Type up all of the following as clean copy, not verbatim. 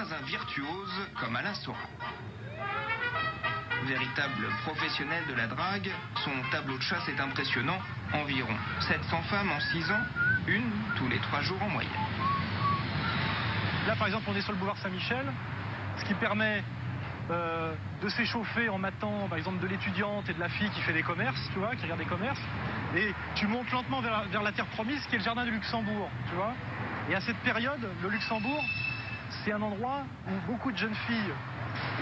pas un virtuose comme Alain Soral. Véritable professionnel de la drague, son tableau de chasse est impressionnant. Environ 700 femmes en 6 ans, une tous les 3 jours en moyenne. Là, par exemple, on est sur le boulevard Saint-Michel, ce qui permet de s'échauffer en matant, par exemple, de l'étudiante et de la fille qui fait des commerces, tu vois, qui regarde des commerces. Et tu montes lentement vers la terre promise, qui est le jardin du Luxembourg, tu vois. Et à cette période, le Luxembourg, c'est un endroit où beaucoup de jeunes filles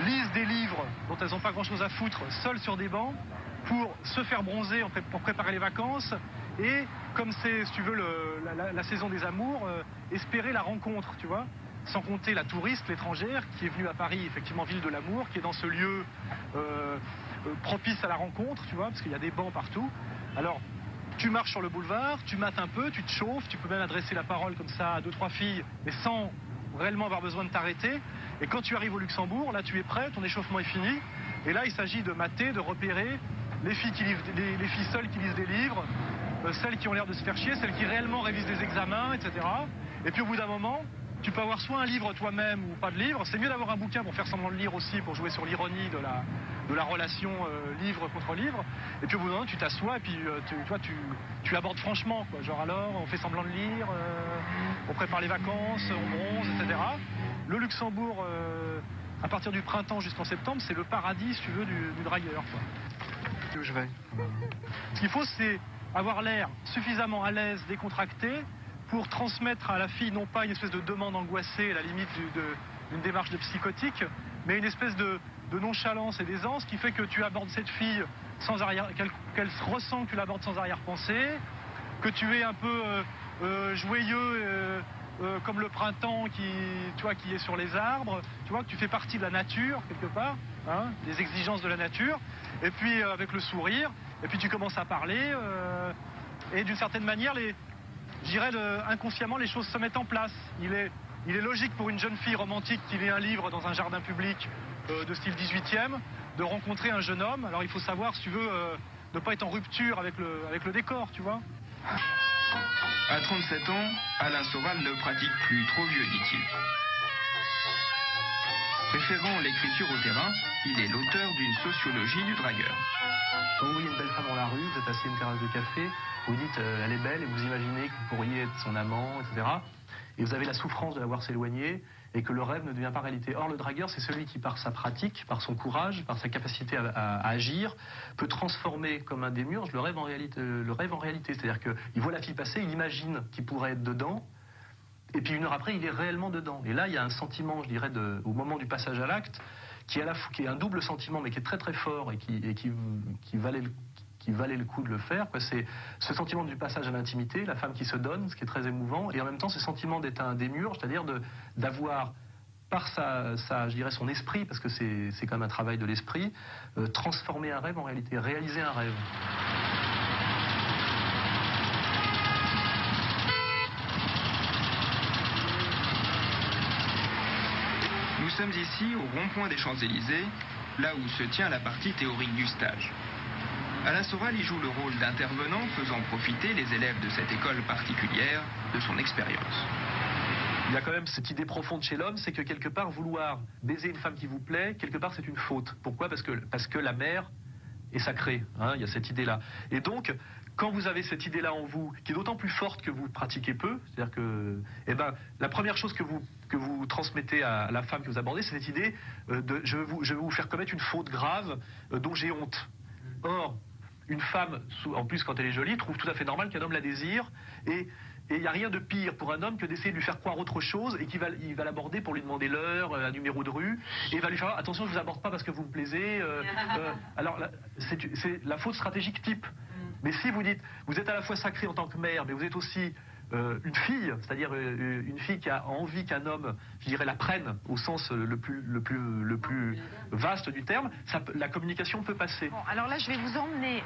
lisent des livres dont elles n'ont pas grand-chose à foutre, seules sur des bancs, pour se faire bronzer, pour préparer les vacances. Et comme c'est, si tu veux, la saison des amours, espérer la rencontre, tu vois. Sans compter la touriste, l'étrangère, qui est venue à Paris, effectivement, ville de l'amour, qui est dans ce lieu propice à la rencontre, tu vois, parce qu'il y a des bancs partout. Alors, tu marches sur le boulevard, tu mates un peu, tu te chauffes, tu peux même adresser la parole comme ça à 2-3 filles, mais sans réellement avoir besoin de t'arrêter. Et quand tu arrives au Luxembourg, là, tu es prêt, ton échauffement est fini. Et là, il s'agit de mater, de repérer les filles, les filles seules qui lisent des livres, celles qui ont l'air de se faire chier, celles qui réellement révisent des examens, etc. Et puis, au bout d'un moment, tu peux avoir soit un livre toi-même ou pas de livre. C'est mieux d'avoir un bouquin pour faire semblant de lire aussi, pour jouer sur l'ironie de la relation livre contre livre. Et puis au bout d'un moment, tu t'assois et puis tu abordes franchement, quoi. Genre alors, on fait semblant de lire, on prépare les vacances, on bronze, etc. Le Luxembourg, à partir du printemps jusqu'en septembre, c'est le paradis, si tu veux, du dragueur, quoi. Où je vais. Ce qu'il faut, c'est avoir l'air suffisamment à l'aise, décontracté, pour transmettre à la fille non pas une espèce de demande angoissée, à la limite d'une démarche de psychotique, mais une espèce de nonchalance et d'aisance qui fait que tu abordes cette fille sans qu'elle ressent que tu l'abordes sans arrière-pensée, que tu es un peu joyeux comme le printemps qui est sur les arbres, tu vois, que tu fais partie de la nature quelque part, hein, des exigences de la nature, et puis avec le sourire, et puis tu commences à parler, et d'une certaine manière, je dirais inconsciemment, les choses se mettent en place. Il est logique pour une jeune fille romantique qui lit un livre dans un jardin public de style 18e, de rencontrer un jeune homme. Alors il faut savoir, si tu veux, ne pas être en rupture avec le décor, tu vois. À 37 ans, Alain Soral ne pratique plus, trop vieux, dit-il. Préférant l'écriture au terrain, il est l'auteur d'une sociologie du dragueur. Quand vous voyez une belle femme dans la rue, vous êtes assis à une terrasse de café, vous dites elle est belle et vous imaginez que vous pourriez être son amant, etc. Et vous avez la souffrance de la voir s'éloigner et que le rêve ne devient pas réalité. Or, le dragueur, c'est celui qui, par sa pratique, par son courage, par sa capacité à agir, peut transformer comme un démiurge le rêve en réalité. C'est-à-dire qu'il voit la fille passer, il imagine qu'il pourrait être dedans, et puis 1 heure après, il est réellement dedans. Et là, il y a un sentiment, je dirais, au moment du passage à l'acte, qui est un double sentiment, mais qui est très très fort et qui valait le coup de le faire. C'est ce sentiment du passage à l'intimité, la femme qui se donne, ce qui est très émouvant, et en même temps ce sentiment d'être un démiurge, c'est-à-dire d'avoir, par je dirais son esprit, parce que c'est quand même un travail de l'esprit, transformer un rêve en réalité, réaliser un rêve. Nous sommes ici au rond-point des Champs-Élysées, là où se tient la partie théorique du stage. Alain Soral y joue le rôle d'intervenant, faisant profiter les élèves de cette école particulière de son expérience. Il y a quand même cette idée profonde chez l'homme, c'est que quelque part, vouloir baiser une femme qui vous plaît, quelque part c'est une faute. Pourquoi ? Parce que la mère est sacrée, hein, il y a cette idée-là. Et donc, quand vous avez cette idée-là en vous, qui est d'autant plus forte que vous pratiquez peu, c'est-à-dire que, la première chose que vous transmettez à la femme que vous abordez, c'est cette idée de je vais vous faire commettre une faute grave dont j'ai honte. Or, une femme, en plus quand elle est jolie, trouve tout à fait normal qu'un homme la désire, et il n'y a rien de pire pour un homme que d'essayer de lui faire croire autre chose, et il va l'aborder pour lui demander l'heure, un numéro de rue, et il va lui faire attention, je vous aborde pas parce que vous me plaisez. Alors c'est la faute stratégique type. Mais si vous dites, vous êtes à la fois sacré en tant que mère, mais vous êtes aussi une fille, c'est-à-dire une fille qui a envie qu'un homme, je dirais, la prenne au sens le plus vaste du terme, la communication peut passer. Bon, alors là, je vais vous emmener